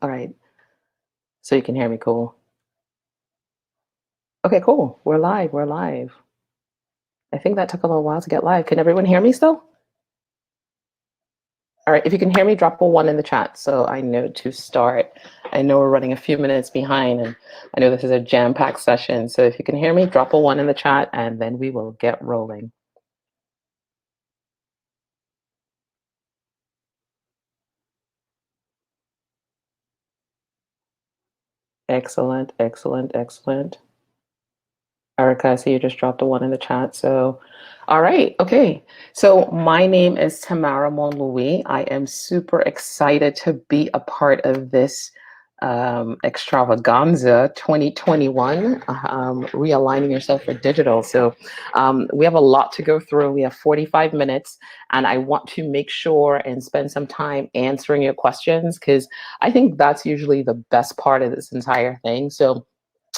All right. So you can hear me. Cool. Okay, cool. We're live. We're live. I think that took a little while to get live. Can everyone hear me still? All right. If you can hear me, drop a one in the chat so I know to start. I know we're running a few minutes behind, and I know this is a jam-packed session. So if you can hear me, drop a one in the chat and then we will get rolling. Excellent, excellent, excellent. Erica, I see you just dropped a one in the chat. So, all right, okay. So my name is Tamara Monlouis. I am super excited to be a part of this extravaganza 2021, realigning yourself for digital. So we have a lot to go through. We have 45 minutes, and I want to make sure and spend some time answering your questions because I think that's usually the best part of this entire thing. So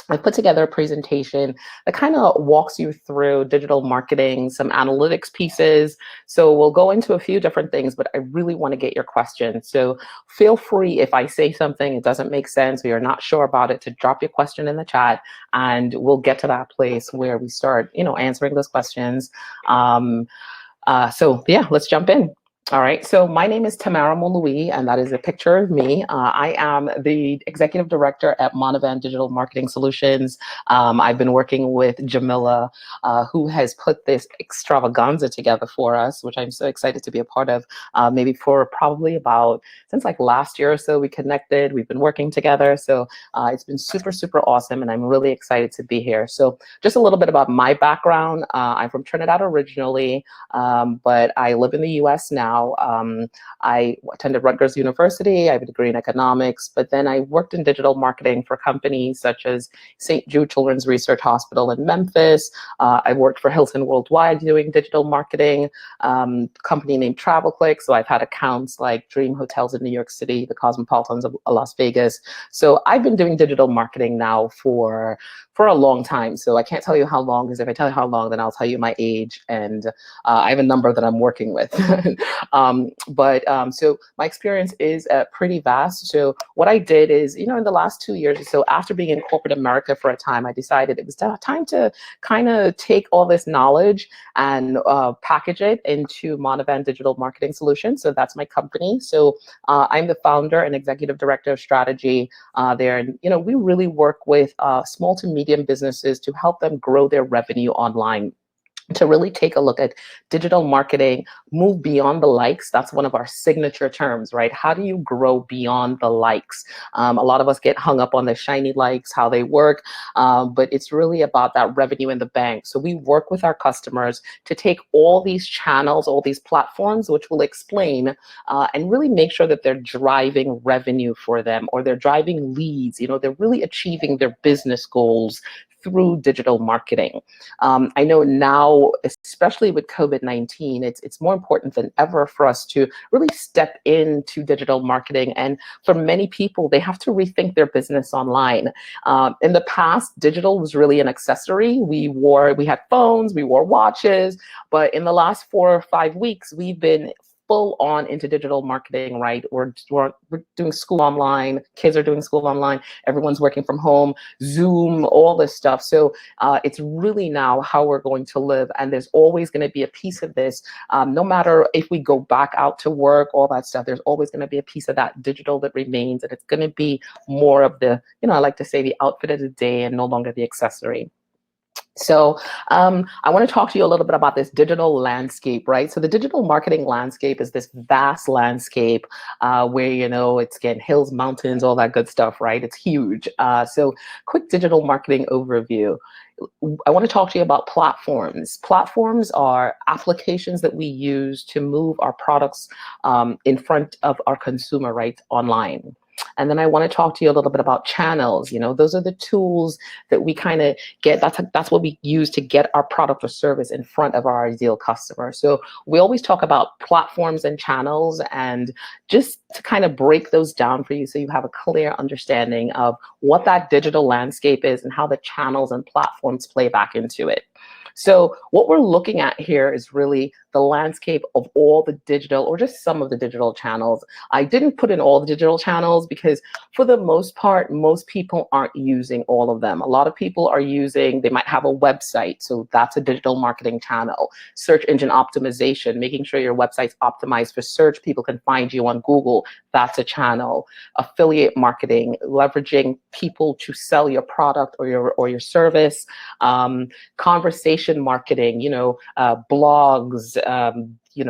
I put together a presentation that kind of walks you through digital marketing, some analytics pieces. So we'll go into a few different things, but I really want to get your questions. So feel free if I say something, it doesn't make sense, or you're not sure about it, to drop your question in the chat, and we'll get to that place where we start, answering those questions. So yeah, let's jump in. All right, so my name is Tamara Monlouis, and that is a picture of me. I am the executive director at Monovan Digital Marketing Solutions. I've been working with Jamila, who has put this extravaganza together for us, which I'm so excited to be a part of. Maybe for probably about, since like last year or so, we connected, we've been working together. So it's been super, super awesome, and I'm really excited to be here. So just a little bit about my background. I'm from Trinidad originally, but I live in the US now. I attended Rutgers University. I have a degree in economics, but then I worked in digital marketing for companies such as St. Jude Children's Research Hospital in Memphis. I worked for Hilton Worldwide doing digital marketing, company named TravelClick. So I've had accounts like Dream Hotels in New York City, the Cosmopolitans of Las Vegas. So I've been doing digital marketing now for a long time. So I can't tell you how long, because if I tell you how long, then I'll tell you my age, and I have a number that I'm working with. So my experience is pretty vast. So what I did is, in the last 2 years or so, after being in corporate America for a time, I decided it was time to kind of take all this knowledge and package it into Monovan Digital Marketing Solutions. So that's my company. So I'm the founder and executive director of strategy there. And, we really work with small to medium businesses to help them grow their revenue online, to really take a look at digital marketing, move beyond the likes. That's one of our signature terms, right? How do you grow beyond the likes? A lot of us get hung up on the shiny likes, how they work, but it's really about that revenue in the bank. So we work with our customers to take all these channels, all these platforms, which we'll explain, and really make sure that they're driving revenue for them, or they're driving leads. They're really achieving their business goals through digital marketing. I know now, especially with COVID-19, it's more important than ever for us to really step into digital marketing. And for many people, they have to rethink their business online. In the past, digital was really an accessory. We had phones, we wore watches, but in the last 4 or 5 weeks, we've been full on into digital marketing, right? We're doing school online, kids are doing school online, everyone's working from home, Zoom, all this stuff. So it's really now how we're going to live. And there's always going to be a piece of this, no matter if we go back out to work, all that stuff, there's always going to be a piece of that digital that remains. And it's going to be more of the, I like to say, the outfit of the day and no longer the accessory. So I want to talk to you a little bit about this digital landscape, right? So the digital marketing landscape is this vast landscape where, it's, again, hills, mountains, all that good stuff, right? It's huge. So quick digital marketing overview. I want to talk to you about platforms. Platforms are applications that we use to move our products in front of our consumer, right, online. And then I want to talk to you a little bit about channels. Those are the tools that we kind of get. That's what we use to get our product or service in front of our ideal customer. So we always talk about platforms and channels, and just to kind of break those down for you so you have a clear understanding of what that digital landscape is and how the channels and platforms play back into it. So what we're looking at here is really the landscape of all the digital, or just some of the digital channels. I didn't put in all the digital channels because for the most part, most people aren't using all of them. A lot of people are using, they might have a website, so that's a digital marketing channel. Search engine optimization, making sure your website's optimized for search, people can find you on Google, that's a channel. Affiliate marketing, leveraging people to sell your product or your service. Conversation marketing, blogs,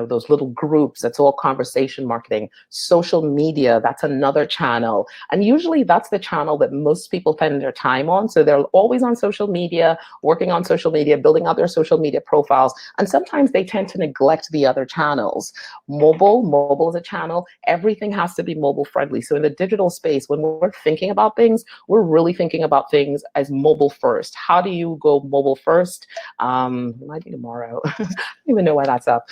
those little groups, that's all conversation marketing. Social media, that's another channel. And usually that's the channel that most people spend their time on. So they're always on social media, working on social media, building out their social media profiles. And sometimes they tend to neglect the other channels. Mobile is a channel. Everything has to be mobile friendly. So in the digital space, when we're thinking about things, we're really thinking about things as mobile first. How do you go mobile first? It might be tomorrow. I don't even know why that's up.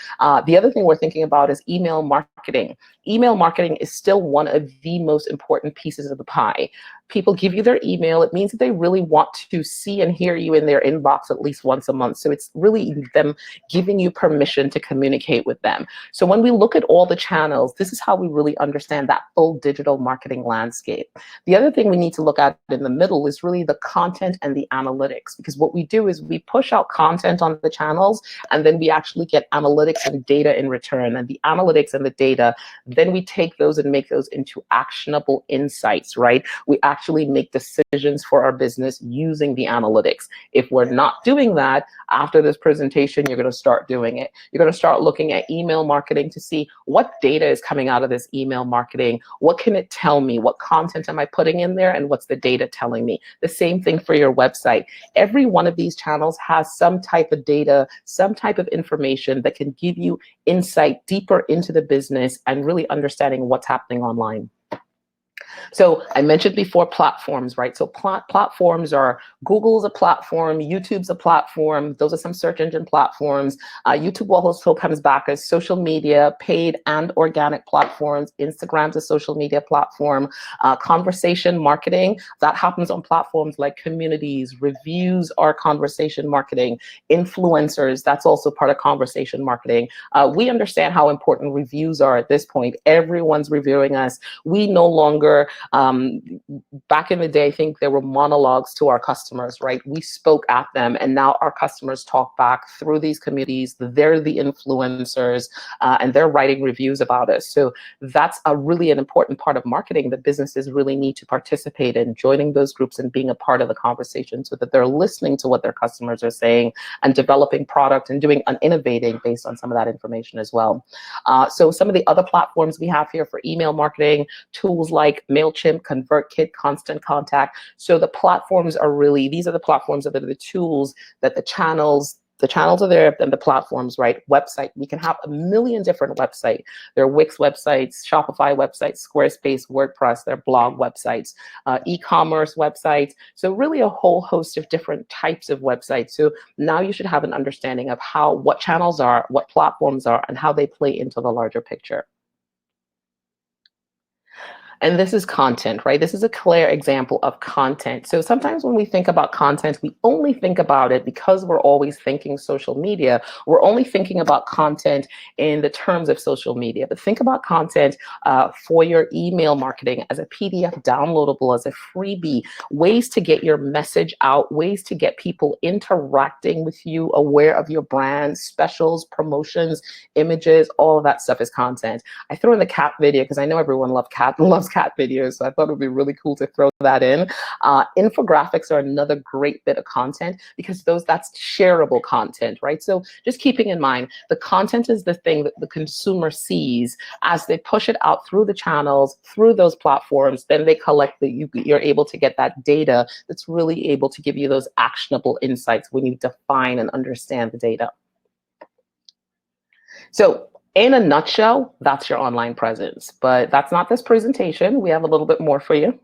The other thing we're thinking about is email marketing. Email marketing is still one of the most important pieces of the pie. People give you their email. It means that they really want to see and hear you in their inbox at least once a month. So it's really them giving you permission to communicate with them. So when we look at all the channels, this is how we really understand that full digital marketing landscape. The other thing we need to look at in the middle is really the content and the analytics, because what we do is we push out content on the channels, and then we actually get analytics and data in return. And the analytics and the data, then we take those and make those into actionable insights, right? We actually make decisions for our business using the analytics. If we're not doing that, after this presentation, you're going to start doing it. You're going to start looking at email marketing to see what data is coming out of this email marketing. What can it tell me? What content am I putting in there? And what's the data telling me? The same thing for your website. Every one of these channels has some type of data, some type of information that can give you insight deeper into the business and really understanding what's happening online. So I mentioned before platforms, right? So platforms are, Google's a platform, YouTube's a platform. Those are some search engine platforms. YouTube also comes back as social media, paid and organic platforms. Instagram's a social media platform. Conversation marketing, that happens on platforms like communities. Reviews are conversation marketing. Influencers, that's also part of conversation marketing. We understand how important reviews are at this point. Everyone's reviewing us. We no longer, back in the day, I think there were monologues to our customers, right? We spoke at them, and now our customers talk back through these communities. They're the influencers, and they're writing reviews about us. So that's really an important part of marketing that businesses really need to participate in, joining those groups and being a part of the conversation so that they're listening to what their customers are saying and developing product and doing and innovating based on some of that information as well. So some of the other platforms we have here for email marketing, tools like MailChimp, ConvertKit, Constant Contact. So the platforms are really, these are the platforms that are the tools that the channels are there, and the platforms, right? Website, we can have a million different websites. There are Wix websites, Shopify websites, Squarespace, WordPress, there are blog websites, e-commerce websites. So really a whole host of different types of websites. So now you should have an understanding of what channels are, what platforms are, and how they play into the larger picture. And this is content, right? This is a clear example of content. So sometimes when we think about content, we only think about it because we're always thinking social media. We're only thinking about content in the terms of social media. But think about content for your email marketing as a PDF downloadable, as a freebie, ways to get your message out, ways to get people interacting with you, aware of your brand, specials, promotions, images, all of that stuff is content. I throw in the cat video because I know everyone loves cat videos, so I thought it would be really cool to throw that in. Infographics are another great bit of content because that's shareable content, right? So just keeping in mind, the content is the thing that the consumer sees as they push it out through the channels, through those platforms, then they collect you're able to get that data that's really able to give you those actionable insights when you define and understand the data. So in a nutshell, that's your online presence. But that's not this presentation. We have a little bit more for you.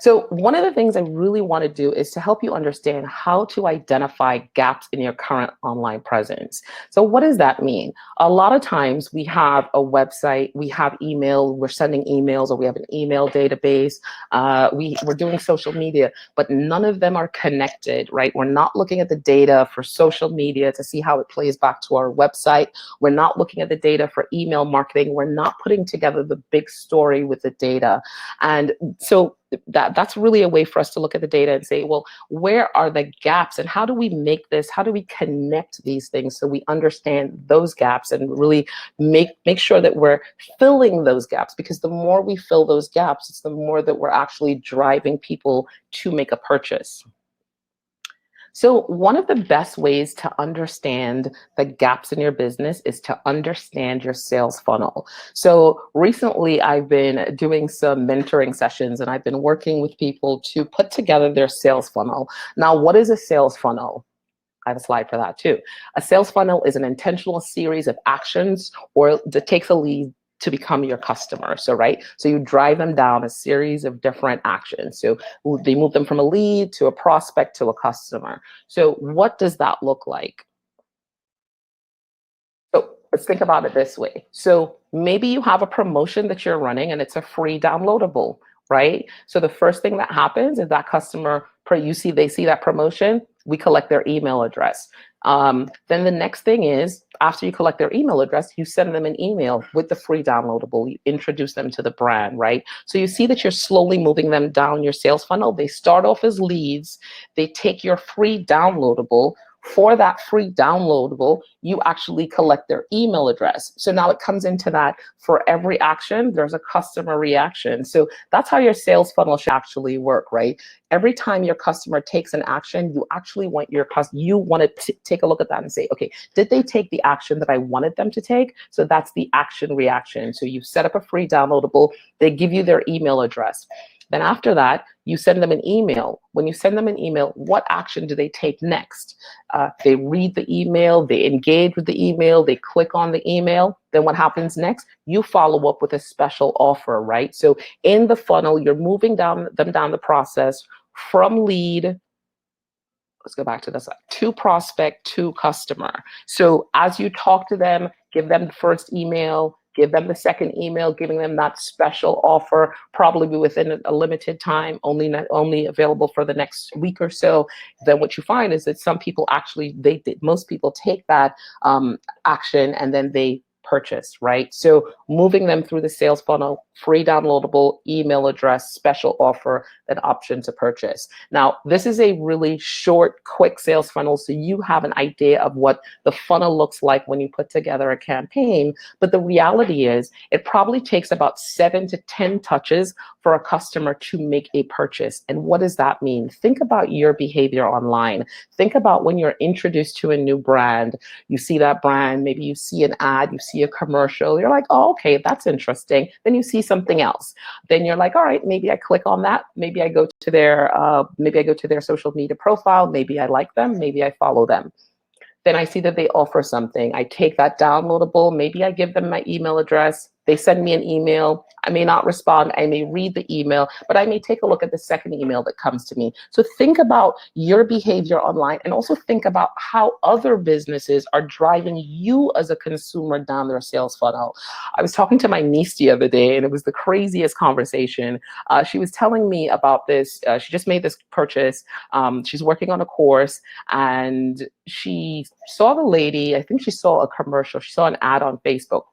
So one of the things I really want to do is to help you understand how to identify gaps in your current online presence. So what does that mean? A lot of times we have a website, we have email, we're sending emails, or we have an email database, we're doing social media, but none of them are connected, right? We're not looking at the data for social media to see how it plays back to our website. We're not looking at the data for email marketing. We're not putting together the big story with the data. And so that's really a way for us to look at the data and say, well, where are the gaps and how do we make this, how do we connect these things so we understand those gaps and really make sure that we're filling those gaps, because the more we fill those gaps, it's the more that we're actually driving people to make a purchase. So one of the best ways to understand the gaps in your business is to understand your sales funnel. So recently I've been doing some mentoring sessions and I've been working with people to put together their sales funnel. Now, what is a sales funnel? I have a slide for that too. A sales funnel is an intentional series of actions or that takes a lead to become your customer. So, right, so you drive them down a series of different actions. So they move them from a lead to a prospect to a customer. So what does that look like? So let's think about it this way. So maybe you have a promotion that you're running and it's a free downloadable, right? So the first thing that happens is that customer, they see that promotion, we collect their email address. Then the next thing is, after you collect their email address, you send them an email with the free downloadable. You introduce them to the brand, right? So you see that you're slowly moving them down your sales funnel. They start off as leads. They take your free downloadable. For that free downloadable, you actually collect their email address. So now it comes into that for every action, there's a customer reaction. So that's how your sales funnel should actually work, right? Every time your customer takes an action, you actually want you want to take a look at that and say, okay, did they take the action that I wanted them to take? So that's the action reaction. So you set up a free downloadable, they give you their email address. Then after that, you send them an email. When you send them an email, what action do they take next? They read the email, they engage with the email, they click on the email. Then what happens next? You follow up with a special offer, right? So in the funnel, you're moving them down the process from lead, let's go back to this, to prospect, to customer. So as you talk to them, give them the first email, give them the second email, giving them that special offer, probably within a limited time, only available for the next week or so. Then what you find is that some people actually, most people take that action and then they purchase, right? So moving them through the sales funnel, free downloadable, email address, special offer, an option to purchase. Now, this is a really short, quick sales funnel, so you have an idea of what the funnel looks like when you put together a campaign. But the reality is, it probably takes about 7 to 10 touches for a customer to make a purchase. And what does that mean? Think about your behavior online. Think about when you're introduced to a new brand, you see that brand, maybe you see an ad, you see a commercial, you're like, oh, okay, that's interesting. Then you see something else. Then you're like, all right, maybe I click on that. Maybe I go to their social media profile. Maybe I like them. Maybe I follow them. Then I see that they offer something. I take that downloadable. Maybe I give them my email address. They send me an email. I may not respond. I may read the email, but I may take a look at the second email that comes to me. So think about your behavior online and also think about how other businesses are driving you as a consumer down their sales funnel. I was talking to my niece the other day and it was the craziest conversation. She was telling me about this. She just made this purchase. She's working on a course and she saw the lady, I think she saw a commercial, she saw an ad on Facebook.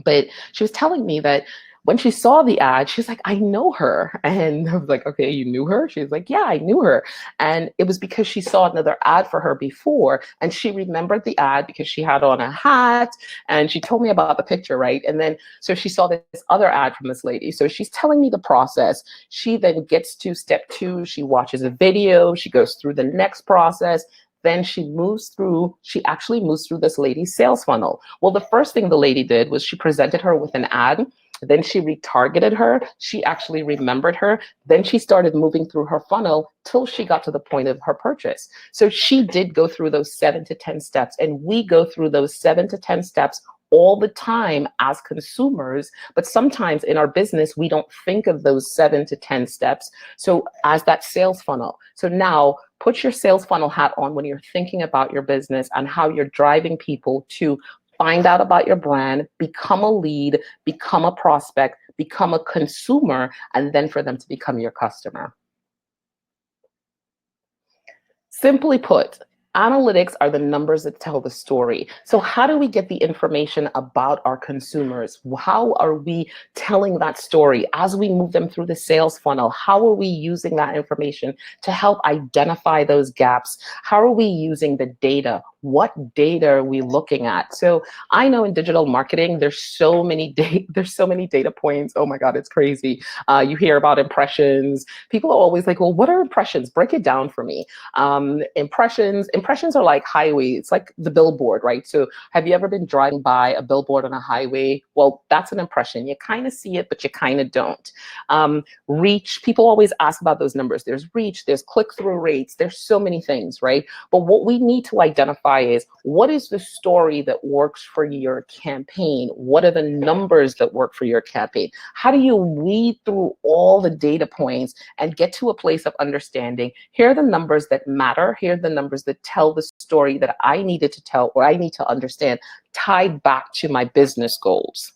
But she was telling me that when she saw the ad, she's like, I know her. And I was like, okay, you knew her? She was like, yeah, I knew her. And it was because she saw another ad for her before. And she remembered the ad because she had on a hat. And she told me about the picture, right? And then, so she saw this other ad from this lady. So she's telling me the process. She then gets to step 2. She watches a video. She goes through the next process. Then she actually moves through this lady's sales funnel. Well, the first thing the lady did was she presented her with an ad. Then she retargeted her. She actually remembered her. Then she started moving through her funnel till she got to the point of her purchase. So she did go through those 7 to 10 steps, and we go through those 7 to 10 steps all the time as consumers, but sometimes in our business, we don't think of those 7 to 10 steps. So as that sales funnel. So now put your sales funnel hat on when you're thinking about your business and how you're driving people to find out about your brand, become a lead, become a prospect, become a consumer, and then for them to become your customer. Simply put, analytics are the numbers that tell the story. So how do we get the information about our consumers? How are we telling that story as we move them through the sales funnel? How are we using that information to help identify those gaps? How are we using the data? What data are we looking at? So I know in digital marketing, there's so many data points. Oh my God, it's crazy. You hear about impressions. People are always like, well, what are impressions? Break it down for me. Impressions are like highway. It's like the billboard, right? So have you ever been driving by a billboard on a highway? Well, that's an impression. You kind of see it, but you kind of don't. Reach, people always ask about those numbers. There's reach, there's click-through rates, there's so many things, right? But what we need to identify is, what is the story that works for your campaign? What are the numbers that work for your campaign? How do you weed through all the data points and get to a place of understanding, here are the numbers that matter, here are the numbers that tell the story that I needed to tell or I need to understand, tied back to my business goals.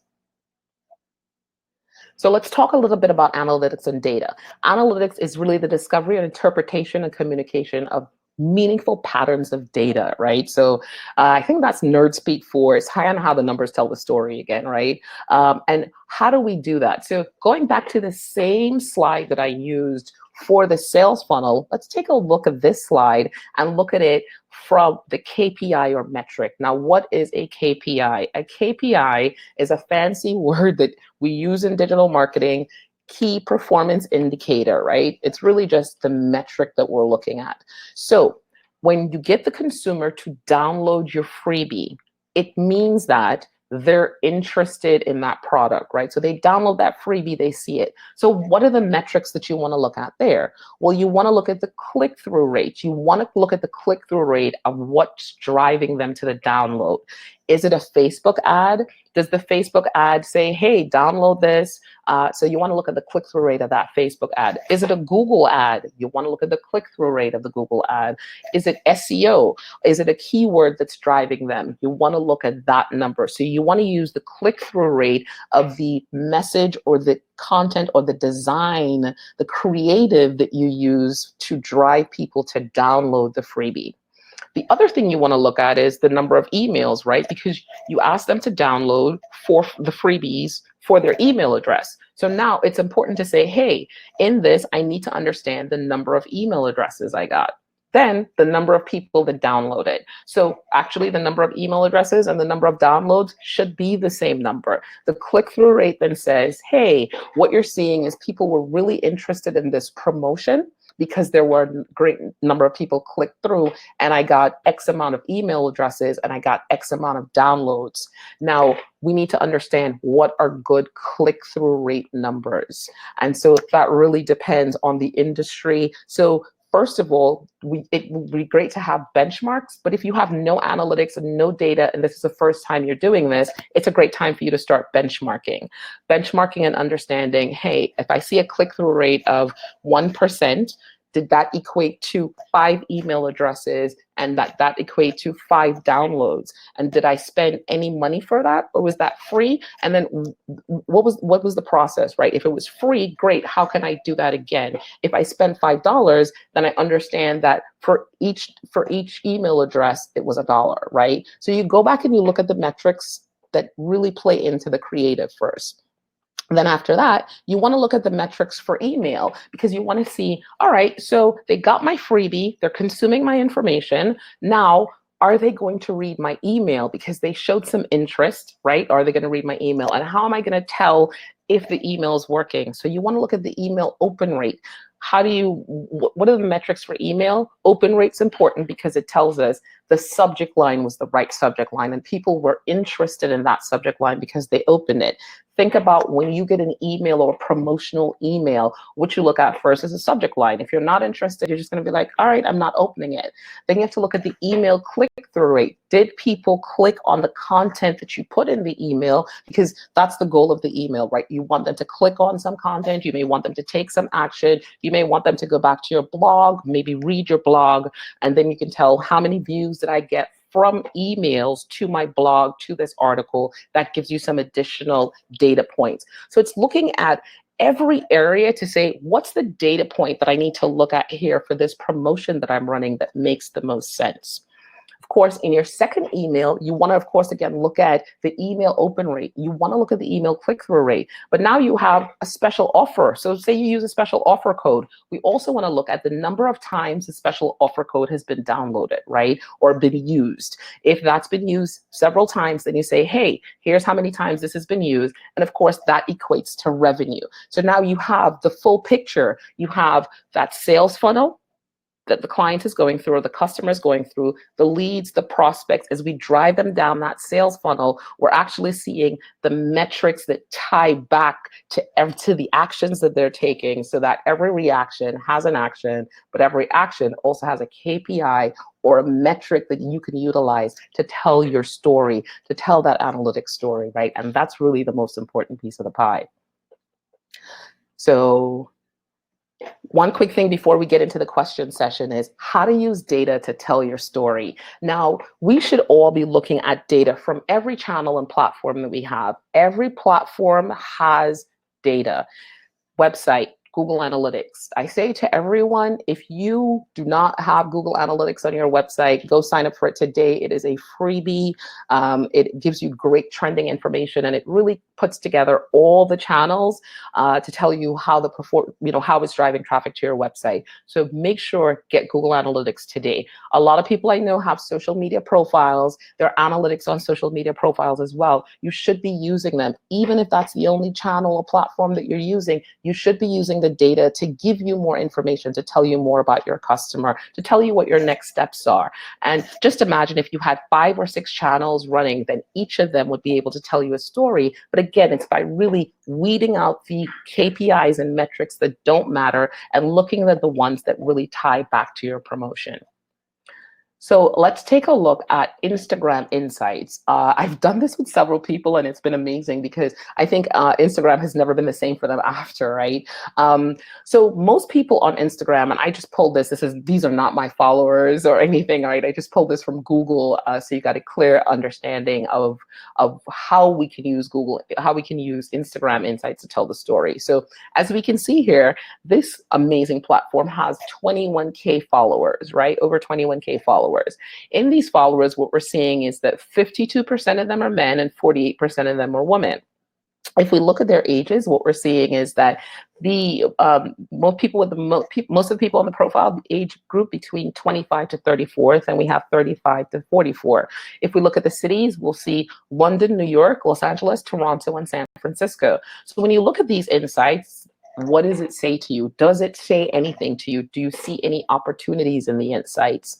So let's talk a little bit about analytics and data. Analytics is really the discovery and interpretation and communication of meaningful patterns of data, right? So I think that's nerd speak for it's how the numbers tell the story again, right? And how do we do that? So going back to the same slide that I used for the sales funnel, let's take a look at this slide and look at it from the KPI or metric. Now, what is a KPI? A KPI is a fancy word that we use in digital marketing, key performance indicator, right? It's really just the metric that we're looking at. So when you get the consumer to download your freebie, it means that they're interested in that product, right? So they download that freebie, they see it. So what are the metrics that you want to look at there? Well, you want to look at the click-through rate. You want to look at the click-through rate of what's driving them to the download. Is it a Facebook ad? Does the Facebook ad say, hey, download this? So you want to look at the click-through rate of that Facebook ad. Is it a Google ad? You want to look at the click-through rate of the Google ad. Is it SEO? Is it a keyword that's driving them? You want to look at that number. So you want to use the click-through rate of the message or the content or the design, the creative that you use to drive people to download the freebie. The other thing you want to look at is the number of emails, right? Because you ask them to download for the freebies for their email address. So now it's important to say, hey, in this, I need to understand the number of email addresses I got. Then the number of people that download it. So actually the number of email addresses and the number of downloads should be the same number. The click-through rate then says, hey, what you're seeing is people were really interested in this promotion because there were a great number of people clicked through and I got X amount of email addresses and I got X amount of downloads. Now, we need to understand what are good click-through rate numbers. And so that really depends on the industry. So first of all, it would be great to have benchmarks, but if you have no analytics and no data, and this is the first time you're doing this, it's a great time for you to start benchmarking. Benchmarking and understanding, hey, if I see a click-through rate of 1%, did that equate to 5 email addresses and that equate to 5 downloads? And did I spend any money for that, or was that free? And then what was the process, right? If it was free, great, how can I do that again? If I spend $5, then I understand that for each email address, it was $1, right? So you go back and you look at the metrics that really play into the creative first. Then after that, you want to look at the metrics for email because you want to see, all right, so they got my freebie, they're consuming my information. Now, are they going to read my email because they showed some interest, right? Are they going to read my email? And how am I going to tell if the email is working? So you want to look at the email open rate. What are the metrics for email? Open rate's important because it tells us the subject line was the right subject line and people were interested in that subject line because they opened it. Think about when you get an email or a promotional email, what you look at first is the subject line. If you're not interested, you're just going to be like, all right, I'm not opening it. Then you have to look at the email click-through rate. Did people click on the content that you put in the email? Because that's the goal of the email, right? You want them to click on some content. You may want them to take some action. You may want them to go back to your blog, maybe read your blog, and then you can tell how many views did I get from emails to my blog, to this article. That gives you some additional data points. So it's looking at every area to say, what's the data point that I need to look at here for this promotion that I'm running that makes the most sense? Of course, in your second email, you want to, of course, again, look at the email open rate. You want to look at the email click-through rate. But now you have a special offer. So say you use a special offer code. We also want to look at the number of times the special offer code has been downloaded, right? Or been used. If that's been used several times, then you say, hey, here's how many times this has been used. And of course, that equates to revenue. So now you have the full picture. You have that sales funnel that the client is going through or the customer is going through, the leads, the prospects. As we drive them down that sales funnel, we're actually seeing the metrics that tie back to the actions that they're taking, so that every reaction has an action, but every action also has a KPI or a metric that you can utilize to tell your story, to tell that analytic story, right? And that's really the most important piece of the pie. So one quick thing before we get into the question session is how to use data to tell your story. Now, we should all be looking at data from every channel and platform that we have. Every platform has data. Website, Google Analytics. I say to everyone, if you do not have Google Analytics on your website, go sign up for it today. It is a freebie. It gives you great trending information, and it really puts together all the channels to tell you how how it's driving traffic to your website. So make sure get Google Analytics today. A lot of people I know have social media profiles. There are analytics on social media profiles as well. You should be using them, even if that's the only channel or platform that you're using. You should be using the data to give you more information, to tell you more about your customer, to tell you what your next steps are. And just imagine if you had 5 or 6 channels running, then each of them would be able to tell you a story. But again, it's by really weeding out the KPIs and metrics that don't matter and looking at the ones that really tie back to your promotion. So let's take a look at Instagram Insights. I've done this with several people and it's been amazing because I think Instagram has never been the same for them after, right? So most people on Instagram, and I just pulled this, these are not my followers or anything, right? I just pulled this from Google, so you got a clear understanding of how we can use how we can use Instagram Insights to tell the story. So as we can see here, this amazing platform has 21K followers, right? Over 21K followers. In these followers, what we're seeing is that 52% of them are men and 48% of them are women. If we look at their ages, what we're seeing is that the most of the people on the profile age group between 25 to 34, and we have 35 to 44. If we look at the cities, we'll see London, New York, Los Angeles, Toronto, and San Francisco. So when you look at these insights, what does it say to you? Does it say anything to you? Do you see any opportunities in the insights?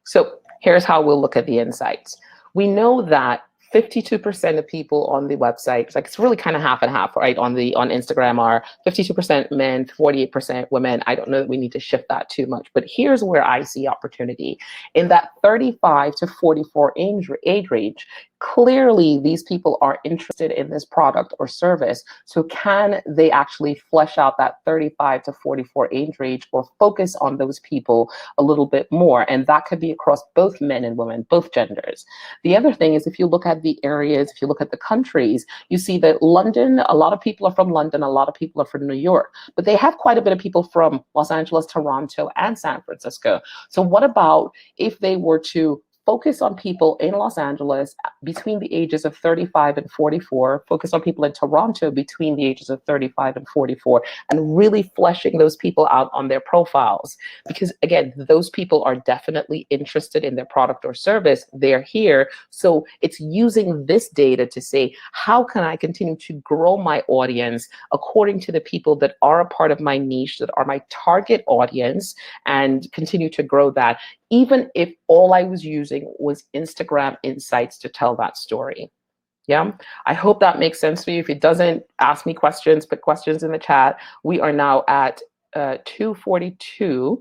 So here's how we'll look at the insights. We know that 52% of people on the website, it's really kind of half and half, right? On Instagram are 52% men, 48% women. I don't know that we need to shift that too much, but here's where I see opportunity. In that 35 to 44 age range, clearly these people are interested in this product or service. So can they actually flesh out that 35 to 44 age range or focus on those people a little bit more? And that could be across both men and women, both genders. The other thing is, if you look at the areas, if you look at the countries, you see that London, a lot of people are from London, a lot of people are from New York, but they have quite a bit of people from Los Angeles, Toronto, and San Francisco. So what about if they were to focus on people in Los Angeles between the ages of 35 and 44, focus on people in Toronto between the ages of 35 and 44, and really fleshing those people out on their profiles. Because again, those people are definitely interested in their product or service. They're here. So it's using this data to say, how can I continue to grow my audience according to the people that are a part of my niche, that are my target audience, and continue to grow that, even if all I was using was Instagram Insights to tell that story. Yeah, I hope that makes sense for you. If it doesn't, ask me questions, put questions in the chat. We are now at 2:42.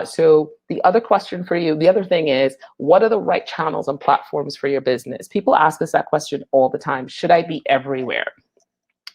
So the other question for you, the other thing is, what are the right channels and platforms for your business? People ask us that question all the time. Should I be everywhere?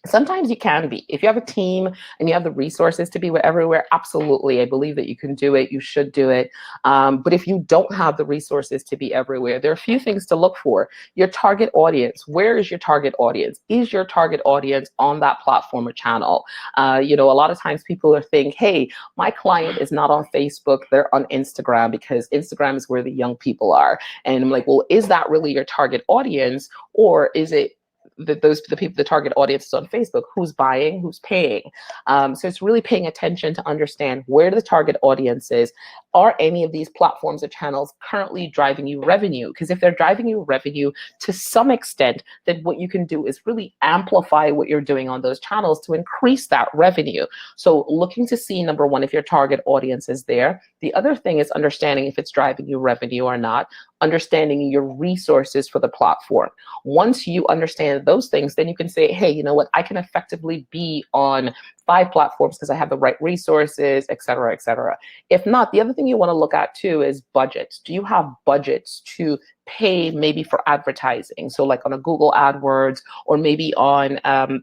Sometimes you can be. If you have a team and you have the resources to be everywhere, absolutely. I believe that you can do it. You should do it. But if you don't have the resources to be everywhere, there are a few things to look for. Your target audience. Where is your target audience? Is your target audience on that platform or channel? A lot of times people are thinking, hey, my client is not on Facebook. They're on Instagram because Instagram is where the young people are. And I'm like, well, is that really your target audience? Or is it the target audience is on Facebook, who's buying, who's paying. So it's really paying attention to understand where the target audience is. Are any of these platforms or channels currently driving you revenue? Because if they're driving you revenue to some extent, then what you can do is really amplify what you're doing on those channels to increase that revenue. So looking to see, number one, if your target audience is there. The other thing is understanding if it's driving you revenue or not, understanding your resources for the platform. Once you understand those things, then you can say, hey, you know what, I can effectively be on 5 platforms because I have the right resources, et cetera, et cetera. If not, the other thing you want to look at too is budgets. Do you have budgets to pay maybe for advertising? So like on a Google AdWords or maybe on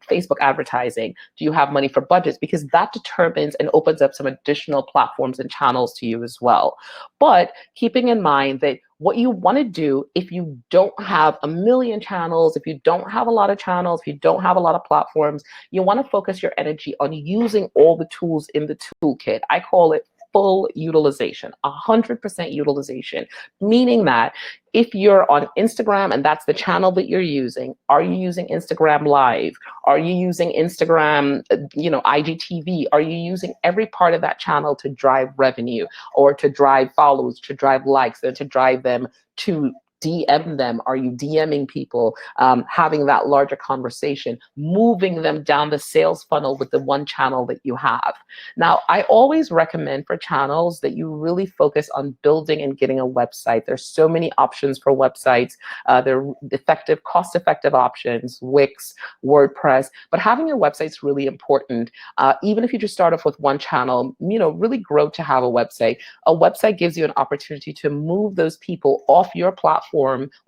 Facebook advertising, do you have money for budgets? Because that determines and opens up some additional platforms and channels to you as well. But keeping in mind that what you want to do, if you don't have a million channels, if you don't have a lot of channels, if you don't have a lot of platforms, you want to focus your energy on using all the tools in the toolkit. I call it full utilization, 100% utilization, meaning that if you're on Instagram and that's the channel that you're using, are you using Instagram Live? Are you using Instagram, IGTV? Are you using every part of that channel to drive revenue or to drive follows, to drive likes, and to drive them to DM them? Are you DMing people, having that larger conversation, moving them down the sales funnel with the one channel that you have? Now, I always recommend for channels that you really focus on building and getting a website. There's so many options for websites. They're effective, cost-effective options, Wix, WordPress, but having your website is really important. Even if you just start off with one channel, really grow to have a website. A website gives you an opportunity to move those people off your platform,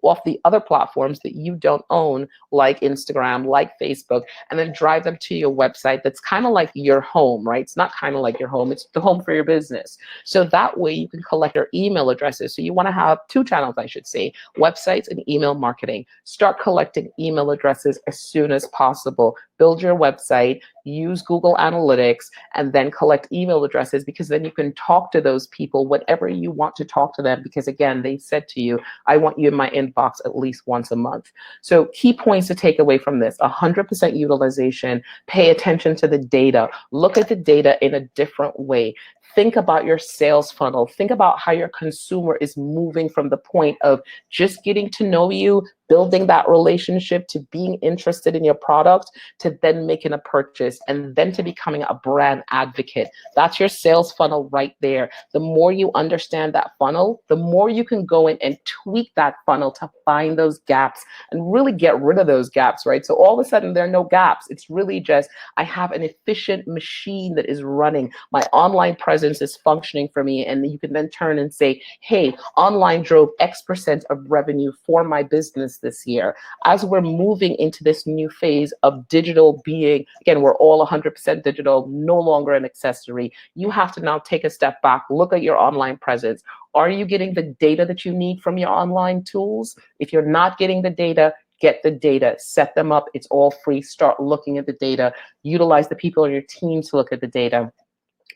off the other platforms that you don't own, like Instagram, like Facebook, and then drive them to your website that's kind of like your home, right? It's not kind of like your home, it's the home for your business. So that way you can collect their email addresses. So you want to have 2 channels, I should say, websites and email marketing. Start collecting email addresses as soon as possible. Build your website, use Google Analytics, and then collect email addresses, because then you can talk to those people whenever you want to talk to them, because again, they said to you, I want you in my inbox at least once a month. So key points to take away from this: 100% utilization, pay attention to the data, look at the data in a different way. Think about your sales funnel. Think about how your consumer is moving from the point of just getting to know you, building that relationship, to being interested in your product, to then making a purchase, and then to becoming a brand advocate. That's your sales funnel right there. The more you understand that funnel, the more you can go in and tweak that funnel to find those gaps and really get rid of those gaps, right? So all of a sudden there are no gaps. It's really just, I have an efficient machine that is running. My online presence is functioning for me. And you can then turn and say, hey, online drove X% of revenue for my business this year. As we're moving into this new phase of digital being, again, we're all 100% digital, no longer an accessory. You have to now take a step back, look at your online presence. Are you getting the data that you need from your online tools? If you're not getting the data, get the data, set them up. It's all free. Start looking at the data, utilize the people on your team to look at the data,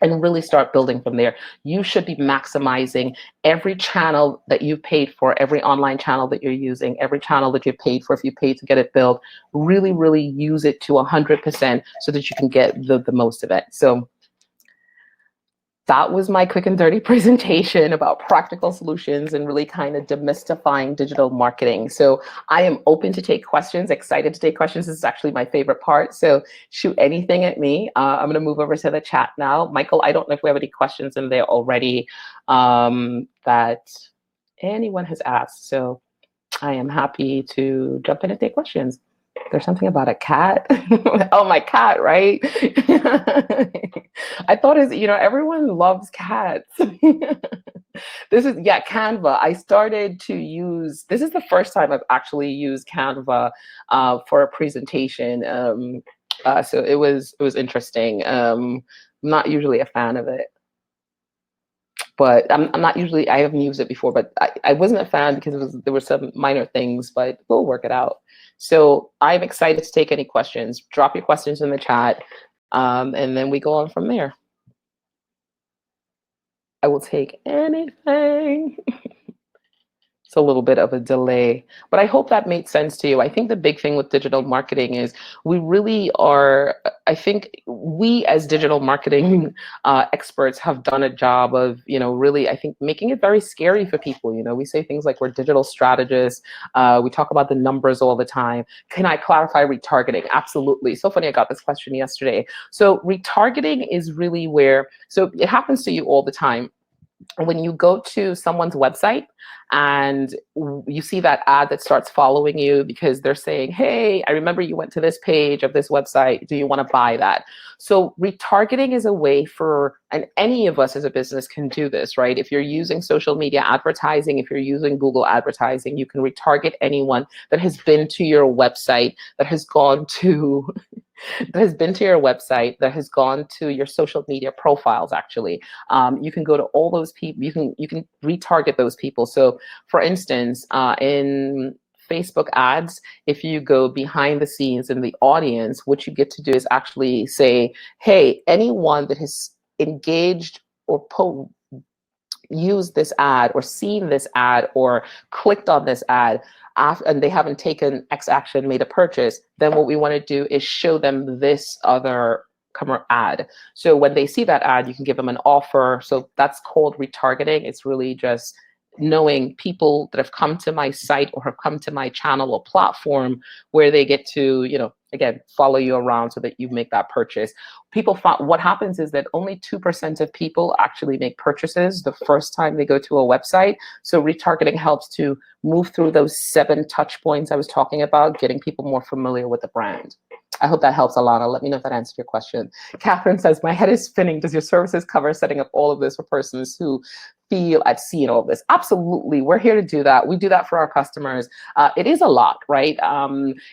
and really start building from there. You should be maximizing every channel that you've paid for, every online channel that you're using, every channel that you've paid for, if you paid to get it built, really, really use it to 100% so that you can get the most of it. So that was my quick and dirty presentation about practical solutions and really kind of demystifying digital marketing. So I am open to take questions, excited to take questions. This is actually my favorite part. So shoot anything at me. I'm going to move over to the chat now. Michael, I don't know if we have any questions in there already that anyone has asked. So I am happy to jump in and take questions. There's something about a cat. Oh, my cat, right? I thought is, everyone loves cats. This is, yeah, Canva. I started to use, this is the first time I've actually used Canva for a presentation. So it was interesting. I'm not usually a fan of it, but I'm not usually, I haven't used it before, but I wasn't a fan because there were some minor things, but we'll work it out. So I'm excited to take any questions. Drop your questions in the chat, and then we go on from there. I will take anything. It's a little bit of a delay, but I hope that made sense to you. I think the big thing with digital marketing is we really are, I think we as digital marketing experts have done a job of, really, I think, making it very scary for people. We say things like we're digital strategists. We talk about the numbers all the time. Can I clarify retargeting? Absolutely. So funny, I got this question yesterday. So retargeting is really where, so it happens to you all the time. When you go to someone's website and you see that ad that starts following you because they're saying, hey, I remember you went to this page of this website. Do you want to buy that? So retargeting is a way for, and any of us as a business can do this, right? If you're using social media advertising, if you're using Google advertising, you can retarget anyone that has been to your website, that has gone to that has been to your website, that has gone to your social media profiles. Actually, you can go to all those people. You can retarget those people. So, for instance, in Facebook ads, if you go behind the scenes in the audience, what you get to do is actually say, "Hey, anyone that has engaged or used this ad or seen this ad or clicked on this ad and they haven't taken X action, made a purchase, then what we want to do is show them this other ad. So when they see that ad, you can give them an offer. So that's called retargeting. It's really just knowing people that have come to my site or have come to my channel or platform where they get to, again, follow you around so that you make that purchase. People find what happens is that only 2% of people actually make purchases the first time they go to a website. So retargeting helps to move through those 7 touch points I was talking about, getting people more familiar with the brand. I hope that helps, Alana. Let me know if that answered your question. Catherine says, my head is spinning. Does your services cover setting up all of this for persons who feel I've seen all of this? Absolutely. We're here to do that. We do that for our customers. It is a lot, right?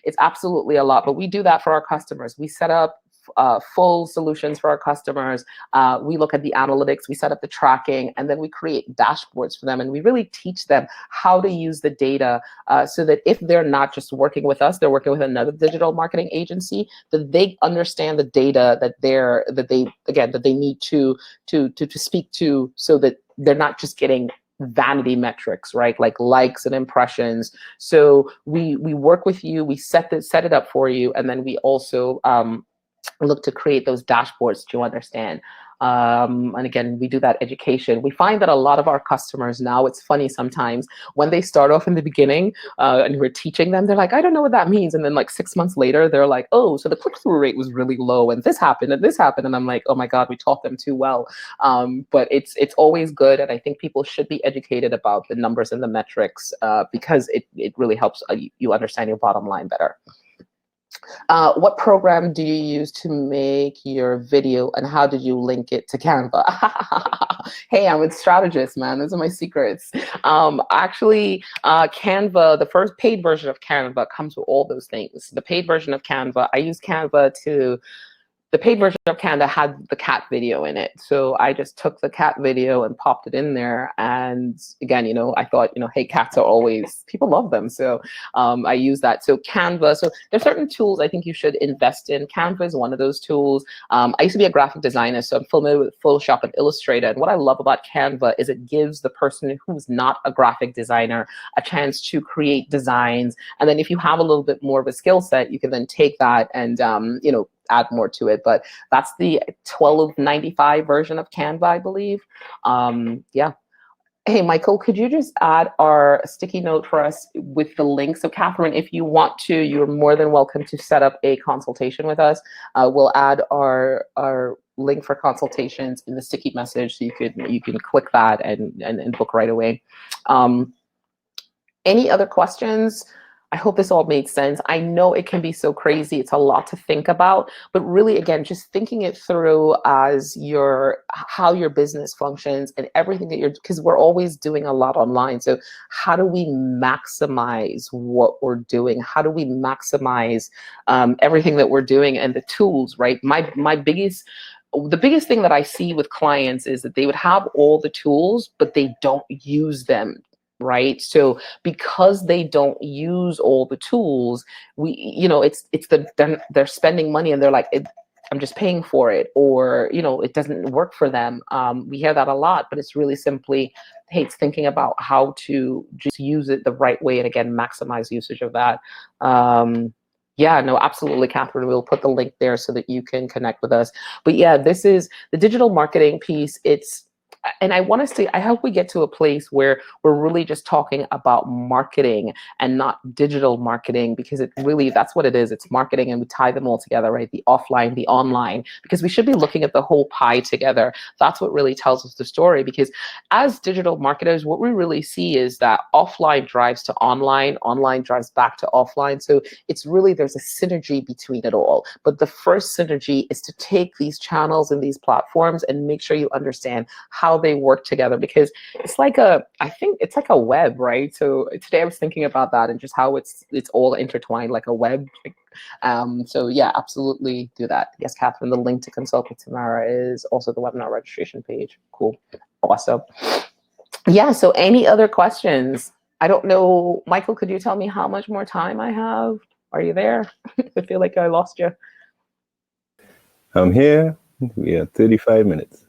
It's absolutely a lot, but we do that for our customers. We set up full solutions for our customers. We look at the analytics, we set up the tracking, and then we create dashboards for them. And we really teach them how to use the data so that if they're not just working with us, they're working with another digital marketing agency, that they understand the data that they need to speak to, so that they're not just getting vanity metrics, right? Like likes and impressions. So we work with you, we set it up for you, and then we also look to create those dashboards to understand. And again, we do that education. We find that a lot of our customers now, it's funny sometimes, when they start off in the beginning and we're teaching them, they're like, I don't know what that means. And then like 6 months later, they're like, oh, so the click-through rate was really low and this happened and this happened. And I'm like, oh my God, we taught them too well. But it's always good. And I think people should be educated about the numbers and the metrics because it really helps you understand your bottom line better. What program do you use to make your video and how did you link it to Canva? Hey, I'm a strategist, man. Those are my secrets. Actually, Canva, the first paid version of Canva comes with all those things. The paid version of Canva, I use Canva to the paid version of Canva had the cat video in it. So I just took the cat video and popped it in there. And again, I thought, hey, cats are always, people love them. So I use that. So Canva, so there's certain tools I think you should invest in. Canva is one of those tools. I used to be a graphic designer, so I'm familiar with Photoshop and Illustrator. And what I love about Canva is it gives the person who's not a graphic designer a chance to create designs. And then if you have a little bit more of a skill set, you can then take that and, add more to it, but that's the 1295 version of Canva, I believe. Yeah. Hey, Michael, could you just add our sticky note for us with the link? So Catherine, if you want to, you're more than welcome to set up a consultation with us. We'll add our link for consultations in the sticky message, so you can click that and book right away. Any other questions? I hope this all made sense. I know it can be so crazy. It's a lot to think about, but really, again, just thinking it through as how your business functions and everything that because we're always doing a lot online. So how do we maximize what we're doing? How do we maximize everything that we're doing and the tools, right? The biggest thing that I see with clients is that they would have all the tools, but they don't use them, right? So because they don't use all the tools, they're spending money and they're like, I'm just paying for it, or it doesn't work for them. We hear that a lot, but it's really simply, hey, it's thinking about how to just use it the right way, and again, maximize usage of that. Yeah, no, absolutely, Catherine. We'll put the link there so that you can connect with us. But yeah, this is the digital marketing piece. And I hope we get to a place where we're really just talking about marketing and not digital marketing, because that's what it is. It's marketing, and we tie them all together, right? The offline, the online, because we should be looking at the whole pie together. That's what really tells us the story, because as digital marketers, what we really see is that offline drives to online, online drives back to offline. So there's a synergy between it all. But the first synergy is to take these channels and these platforms and make sure you understand how they work together, because I think it's like a web, right? So today I was thinking about that and just how it's all intertwined like a web. So yeah, absolutely do that. Yes, Catherine, the link to consult with Tamara is also the webinar registration page. Cool. Awesome. Yeah, so any other questions? I don't know, Michael, could you tell me how much more time I have? Are you there? I feel like I lost you. I'm here. We have 35 minutes.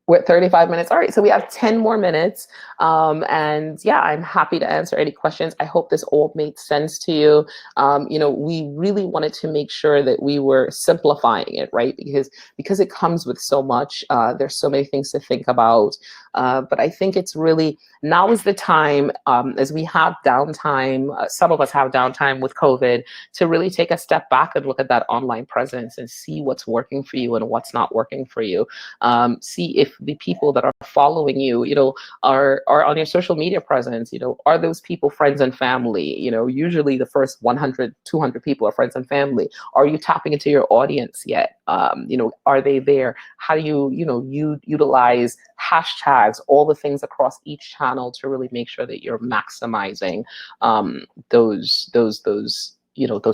We're at 35 minutes. All right, so we have 10 more minutes. And yeah, I'm happy to answer any questions. I hope this all made sense to you. We really wanted to make sure that we were simplifying it, right? Because it comes with so much. There's so many things to think about. But I think it's really, now is the time, as we have downtime, some of us have downtime with COVID, to really take a step back and look at that online presence and see what's working for you and what's not working for you. See if the people that are following you, are on your social media presence, are those people friends and family? Usually the first 100, 200 people are friends and family. Are you tapping into your audience yet? Are they there? How do you utilize hashtags, all the things across each channel to really make sure that you're maximizing those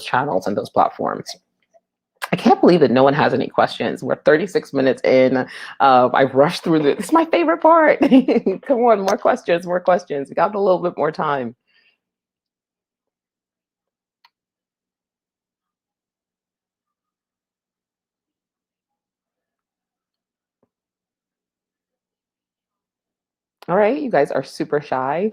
channels and those platforms? I can't believe that no one has any questions. We're 36 minutes in. I've rushed through this. This is my favorite part. Come on, more questions, more questions. We got a little bit more time. All right, you guys are super shy.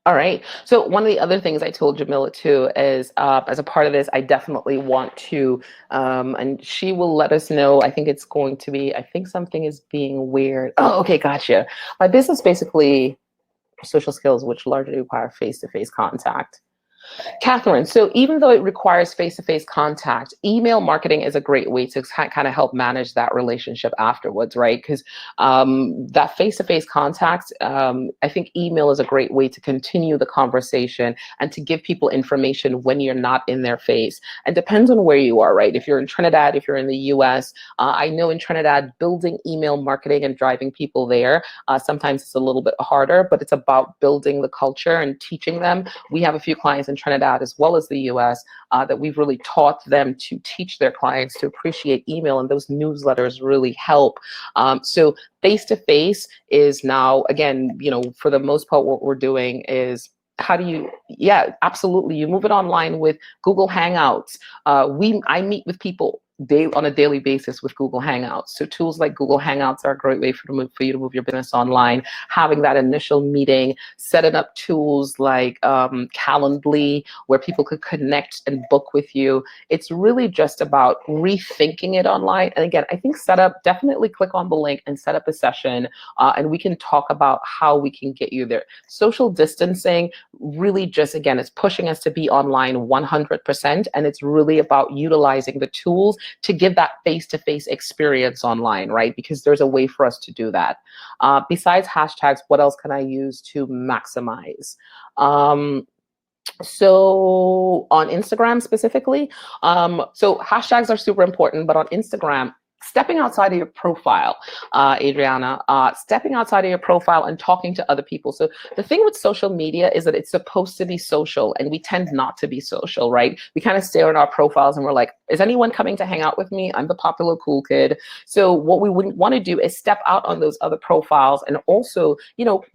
All right. So one of the other things I told Jamila too is, as a part of this, I definitely want to, and she will let us know. I think it's going to be, I think something is being weird. Oh, okay, gotcha. My business basically social skills, which largely require face-to-face contact. Catherine, so even though it requires face-to-face contact, email marketing is a great way to kind of help manage that relationship afterwards, right? Because that face-to-face contact, I think email is a great way to continue the conversation and to give people information when you're not in their face. And depends on where you are, right? If you're in Trinidad, if you're in the US, I know in Trinidad, building email marketing and driving people there, sometimes it's a little bit harder, but it's about building the culture and teaching them. We have a few clients in Trinidad as well as the US that we've really taught them to teach their clients to appreciate email, and those newsletters really help. So face-to-face is now, again, for the most part, what we're doing is, how do you, yeah, absolutely. You move it online with Google Hangouts. I meet with people on a daily basis with Google Hangouts. So tools like Google Hangouts are a great way for you to move your business online. Having that initial meeting, setting up tools like Calendly, where people could connect and book with you. It's really just about rethinking it online. And again, I think definitely click on the link and set up a session, and we can talk about how we can get you there. Social distancing really just, again, it's pushing us to be online 100%, and it's really about utilizing the tools to give that face-to-face experience online, right? Because there's a way for us to do that. Besides hashtags, what else can I use to maximize? So on Instagram specifically, so hashtags are super important, but on Instagram, stepping outside of your profile, Adriana, stepping outside of your profile and talking to other people. So the thing with social media is that it's supposed to be social, and we tend not to be social, right? We kind of stare at our profiles and we're like, is anyone coming to hang out with me? I'm the popular cool kid. So what we wouldn't want to do is step out on those other profiles and also,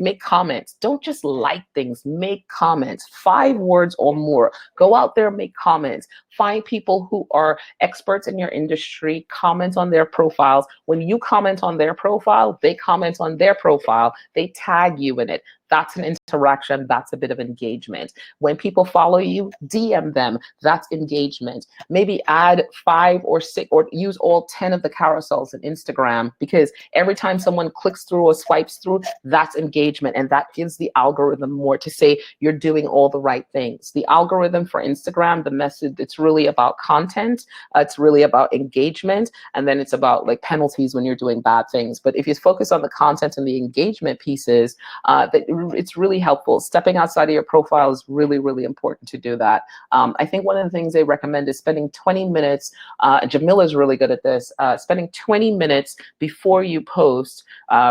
make comments. Don't just like things, make comments, 5 words or more. Go out there, make comments. Find people who are experts in your industry, comment on their profiles. When you comment on their profile, they comment on their profile, they tag you in it. That's an interaction. That's a bit of engagement. When people follow you, DM them. That's engagement. Maybe add 5 or 6 or use all 10 of the carousels in Instagram, because every time someone clicks through or swipes through, that's engagement. And that gives the algorithm more to say you're doing all the right things. The algorithm for Instagram, the message, it's really about content. It's really about engagement. And then it's about like penalties when you're doing bad things. But if you focus on the content and the engagement pieces, it's really helpful. Stepping outside of your profile is really, really important to do that. I think one of the things they recommend is spending 20 minutes, Jamila is really good at this, spending 20 minutes before you post,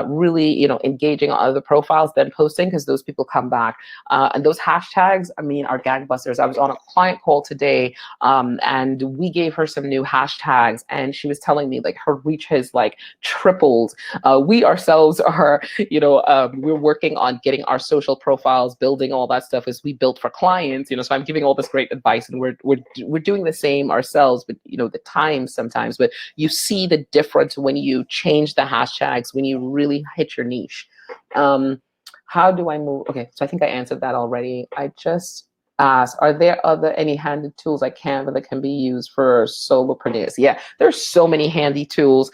really, engaging on other profiles, then posting, because those people come back. And those hashtags, I mean, are gangbusters. I was on a client call today, and we gave her some new hashtags, and she was telling me like her reach has like tripled. We ourselves are, we're working on getting our social profiles, building all that stuff as we built for clients, so I'm giving all this great advice, and we're doing the same ourselves, but the time sometimes, but you see the difference when you change the hashtags, when you really hit your niche. How do I move? Okay, so I think I answered that already. I just asked, are there any handy tools like Canva that can be used for solopreneurs? Yeah, there's so many handy tools.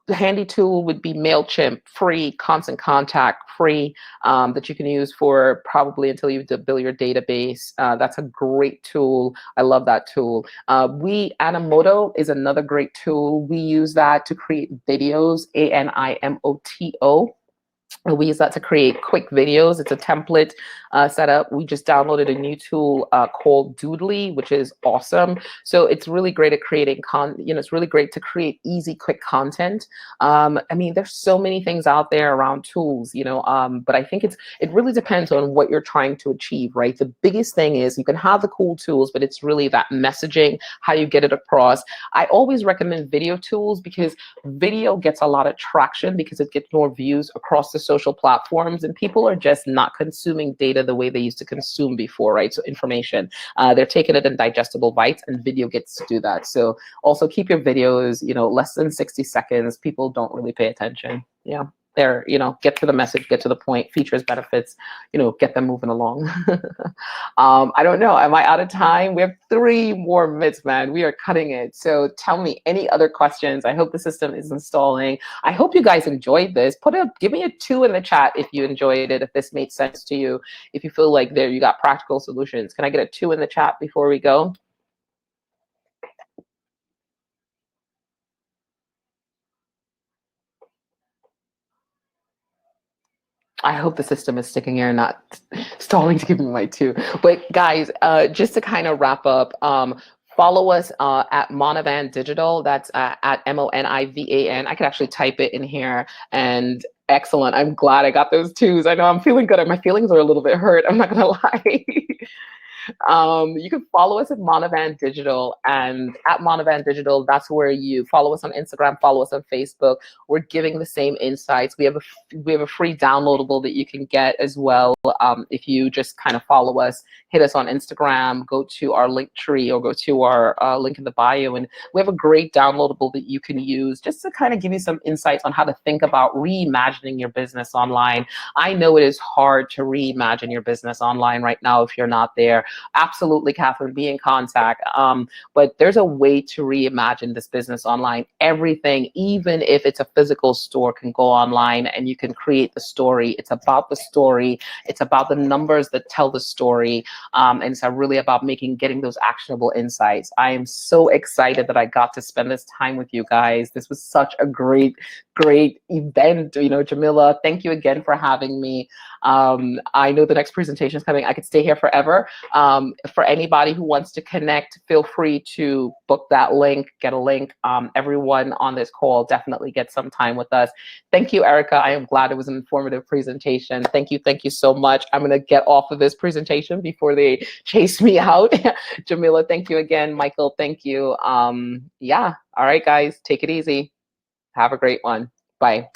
The handy tool would be MailChimp, free, Constant Contact, free, that you can use for probably until you build your database. That's a great tool. I love that tool. Animoto is another great tool. We use that to create videos, Animoto. We use that to create quick videos. It's a template setup. We just downloaded a new tool called Doodly, which is awesome. So it's really great at creating it's really great to create easy, quick content. I mean, there's so many things out there around tools, but I think it really depends on what you're trying to achieve, right? The biggest thing is you can have the cool tools, but it's really that messaging, how you get it across. I always recommend video tools because video gets a lot of traction because it gets more views across the social platforms, and people are just not consuming data the way they used to consume before, right? So information, they're taking it in digestible bites, and video gets to do that. So also keep your videos, less than 60 seconds. People don't really pay attention. Yeah. They're, get to the message, get to the point, features, benefits, get them moving along. I don't know, am I out of time? We have 3 more minutes, man. We are cutting it. So tell me any other questions. I hope the system is installing. I hope you guys enjoyed this. Give me a 2 in the chat if you enjoyed it, if this made sense to you, if you feel like you got practical solutions. Can I get a 2 in the chat before we go? I hope the system is sticking here and not stalling to give me my 2. But guys, just to kind of wrap up, follow us at Monivan Digital. That's at MONIVAN. I could actually type it in here. And excellent. I'm glad I got those 2s. I know I'm feeling good. My feelings are a little bit hurt. I'm not going to lie. You can follow us at Monovan Digital, and at Monovan Digital, that's where you follow us on Instagram, follow us on Facebook. We're giving the same insights. We have a free downloadable that you can get as well. If you just kind of follow us, hit us on Instagram, go to our link tree or go to our link in the bio, and we have a great downloadable that you can use just to kind of give you some insights on how to think about reimagining your business online. I know it is hard to reimagine your business online right now if you're not there. Absolutely, Catherine, be in contact. But there's a way to reimagine this business online. Everything, even if it's a physical store, can go online and you can create the story. It's about the story. It's about the numbers that tell the story. And it's really about getting those actionable insights. I am so excited that I got to spend this time with you guys. This was such a great event. You know, Jamila, thank you again for having me. I know the next presentation is coming. I could stay here forever. For anybody who wants to connect, feel free to book that link, get a link. Everyone on this call definitely get some time with us. Thank you, Erica. I am glad it was an informative presentation. Thank you so much. I'm gonna get off of this presentation before they chase me out. Jamila, thank you again. Michael, thank you. Yeah, all right, guys, take it easy. Have a great one. Bye.